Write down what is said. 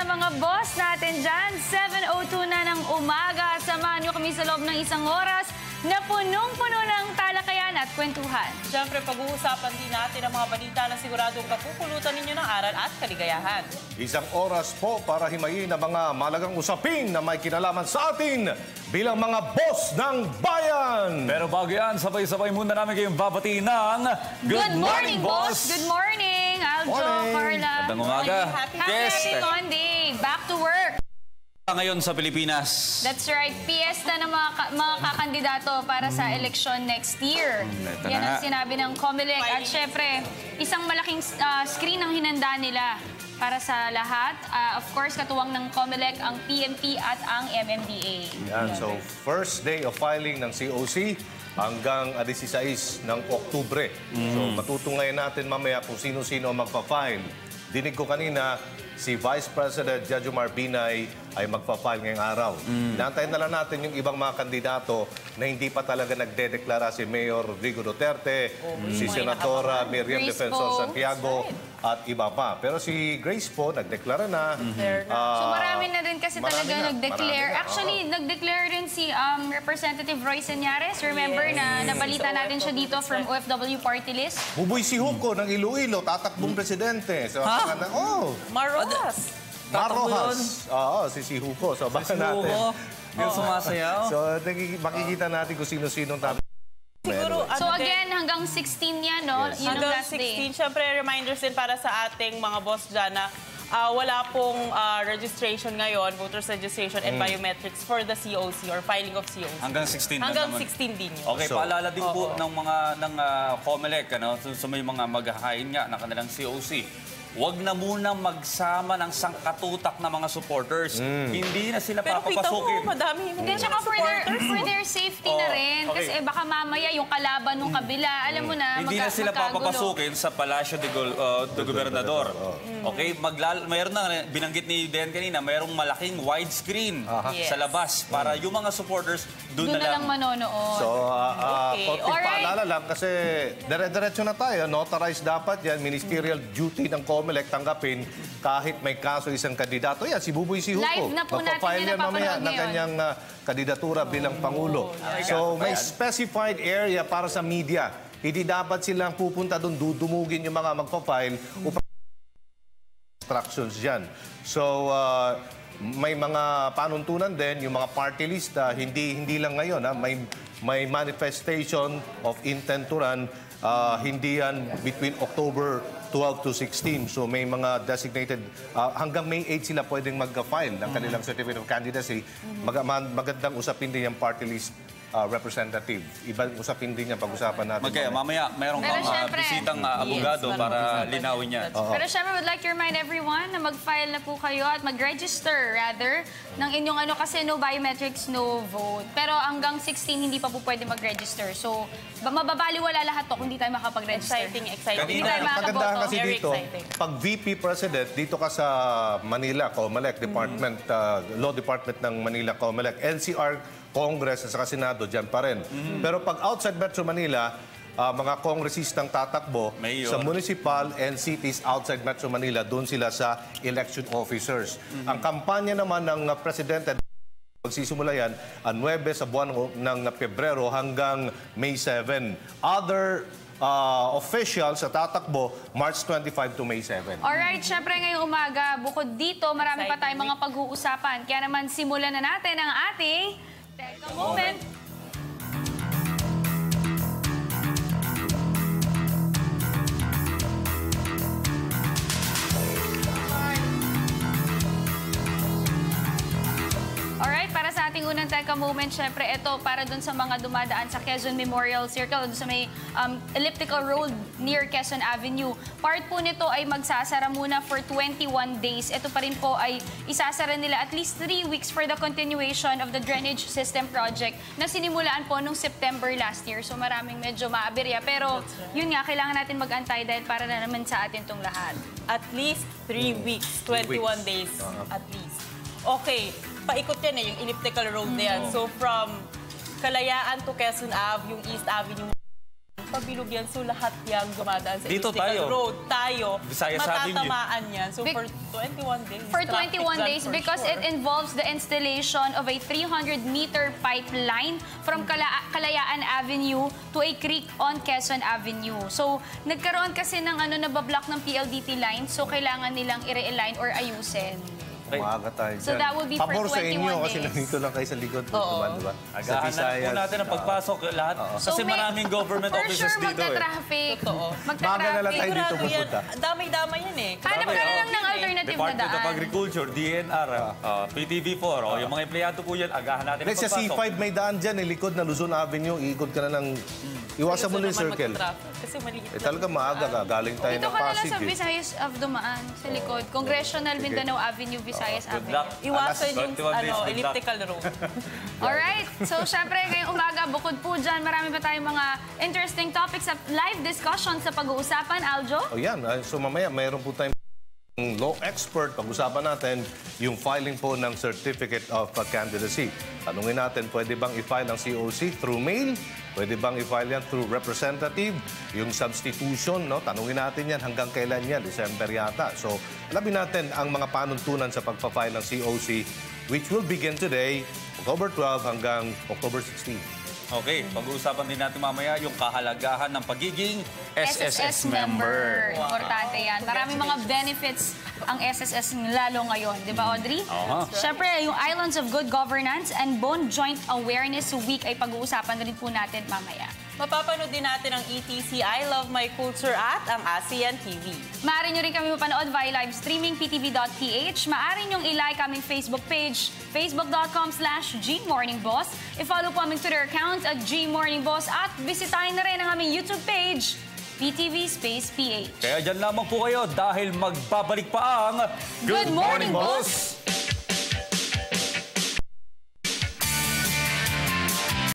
mga boss natin dyan. 7:02 na ng umaga. Samahan nyo kami sa loob ng isang oras na punong-puno ng talakayan at kwentuhan. Siyempre, pag-uusapan din natin ang mga balita na siguradong kapupulutan ninyo ng aral at kaligayahan. Isang oras po para himayin ang mga malagang usapin na may kinalaman sa atin bilang mga boss ng bayan. Pero bago yan, sabay-sabay muna namin kayong babatiin ng Good morning, boss! Good morning, Aljo, Morning. Carla. Magandang umaga. Happy Monday! Back to work! Ngayon sa Pilipinas. That's right. Fiesta ng mga kakandidato para sa eleksyon next year. Ito Yan na ang nga. sinabi ng COMELEC. At syempre, isang malaking screen ang hinanda nila para sa lahat. Of course, katuwang ng COMELEC ang PNP at ang MMDA. Yan, so first day of filing ng COC hanggang 16 ng Oktubre. So matutunghayan natin mamaya kung sino-sino ang magpa-file. Dinig ko kanina, si Vice President Jejomar Binay ay magpa-file ngayong araw. Naantayin na lang natin yung ibang mga kandidato na hindi pa talaga nagdedeklara, si Mayor Vigo Duterte, si Senatora Miriam Grace Defensor Poe. Santiago, at iba pa. Pero si Grace po, nagdeklara na. So marami na rin kasi marami talaga na, nag-declare. marami na, Actually, nag-declare rin si Representative Roy Señares. Remember na nabalita natin siya dito from OFW Party List? Buboy si Hugo ng Iloilo, tatakbong presidente. So, Marojas! Marojas. Oo, si Hugo. So, baka natin. Yung sumasayaw. So, makikita natin kung sino-sinong tatakbong. Siguro, So again, hanggang 16 yan, no? Yes. Yun ang hanggang last day. 16, syempre reminders din para sa ating mga boss dyan na wala pong registration ngayon, voters registration and biometrics for the COC or filing of COC. Hanggang 16 Hanggang naman. 16 din yun. Okay, So, paalala din po ng mga COMELEC, ano, sa may mga maghahain nga ng kanilang COC. Huwag na muna magsama ng sangkatutak na mga supporters. Hindi na sila Pero kita papapasukin. mo, madami Hindi, tsaka for their safety na rin. okay. Kasi baka mamaya yung kalaban ng kabila, alam mo na, Hindi na sila magkagulo. papapasukin sa Palasyo de Gobernador. Okay, mayroon na, binanggit ni Den kanina, mayroong malaking widescreen Yes. sa labas para yung mga supporters doon Doon na lang. manonood. So, Okay. konting Alright. paalala lang kasi dire-diretso na tayo. Notarized dapat yan. Ministerial duty ng COMELEC tanggapin kahit may kaso isang kandidato. Yan, si Buboy si Hugo. Live na po natin Magpa-file yan yan mamaya napapanood ng ngayon. kanyang kandidatura bilang Pangulo. So, may specified area para sa media. Hindi dapat silang pupunta doon, dudumugin yung mga magpa-file upang instructions dyan. So, may mga panuntunan din, yung mga party list, hindi lang ngayon, may manifestation of intent to run, hindi yan between October 12 to 16. So may mga designated, hanggang May 8 sila pwedeng mag-file ng kanilang certificate of candidacy. Magandang usapin din yung party list representative. Ibang usapin din yan pag-usapan natin. Mamaya mayroong Pero mga syempre, bisitang abogado para linawin yan. Pero syempre, would like to remind everyone na mag-file na po kayo at mag-register, rather, ng inyong kasi no biometrics, no vote. Pero hanggang 16, hindi pa po pwede mag-register. So, mababaliwala lahat to kung hindi tayo makapag-register. Exciting. Hindi tayo Pagandahan makakaboto. kasi Very dito, exciting. pag VP President, dito ka sa Manila, COMELEC, Department, Law Department ng Manila, COMELEC, NCR, Congress at saka Senado, dyan pa rin. Pero pag outside Metro Manila, mga kongresistang tatakbo Mayor. sa municipal and cities outside Metro Manila, doon sila sa election officers. Ang kampanya naman ng Presidente, magsisimula yan, 9 sa buwan ng Pebrero hanggang May 7. Other officials sa tatakbo, March 25 to May 7. Alright, syempre ngayong umaga, bukod dito, marami pa tayong mga pag-uusapan. Kaya naman, simulan na natin ang ating Teka Moment. Alright, para sa ating unang Teka Moment, syempre ito para dun sa mga dumadaan sa Quezon Memorial Circle, dun sa may elliptical road near Quezon Avenue. Part po nito ay magsasara muna for 21 days. Ito pa rin po ay isasara nila at least 3 weeks for the continuation of the drainage system project na sinimulaan po nung September last year. So maraming medyo maaberya. Pero yun nga, kailangan natin mag-antay dahil para na naman sa atin itong lahat. At least 3 weeks, 21 days at least. Okay, paikot yan yung elliptical road na yan. So from Kalayaan to Quezon Ave, yung East Avenue, pabilog yan. So lahat yung dumadaan sa Dito elliptical tayo. road. Tayo, Visayas Avenue. matatamaan yan. So for 21 days. For traffic 21 dyan days for because sure. it involves the installation of a 300-meter pipeline from Kalayaan Avenue to a creek on Quezon Avenue. So, nagkaroon kasi ng nabablock ng PLDT line, so kailangan nilang i-realign or ayusin. Umaga tayo So that will be for Pabor sa 21 inyo kasi days. nandito lang kayo sa likod. Diba? Sa Agahan na po Visayas. natin ang pagpasok lahat. Kasi may- maraming government for offices sure, dito eh. magta-traffic. Totoo. Maga na lang tayo dito Sigurado yan. pupunta. Damay-damay yan eh. Hanap ka na lang ng alternative na Department of daan. Agriculture, DNR, PTV4, yung mga empleyado po yan, agahan natin ang Sa pagpasok. C5 may daan dyan, likod na Luzon Avenue, iikot ka na ng... Iwasan mo na yung circle. Kasi maliit Eh talaga maaga ka, galing tayo Dito ng ka na lang Pasig. sa Visayas of Dumaan, sa likod. Congressional Mindanao Avenue, Visayas Good Avenue. luck. Iwasan yung 21 days, good luck. elliptical road. Alright, so syempre ngayong umaga, bukod po dyan, marami pa tayong mga interesting topics at live discussion sa pag-uusapan, Aljo. O yan, so mamaya mayroon po tayong law expert. Pag-usapan natin yung filing po ng Certificate of Candidacy. Tanungin natin, pwede bang i-file ang COC through mail? Pwede bang i-file yan through representative? Yung substitution, no? Tanungin natin yan hanggang kailan yan, December yata. So, alamin natin ang mga panuntunan sa pagpa-file ng COC which will begin today, October 12 hanggang October 16. Okay, pag-uusapan din natin mamaya yung kahalagahan ng pagiging SSS member. Importante yan. Maraming mga benefits ang SSS lalo ngayon. Di ba, Audrey? Siyempre, yung Islands of Good Governance and Bone Joint Awareness Week ay pag-uusapan rin po natin mamaya. Mapapanood din natin ang ETC I Love My Culture at ang ASEAN TV. Maaari nyo rin kami mapanood via live streaming ptv.ph. Maaari nyong i-like aming Facebook page, facebook.com/GMorningBoss. I-follow po aming Twitter account at GMorningBoss at bisitahin na rin ang aming YouTube page, PTV Space PH. Kaya dyan lamang po kayo dahil magbabalik pa ang Good Morning, Boss!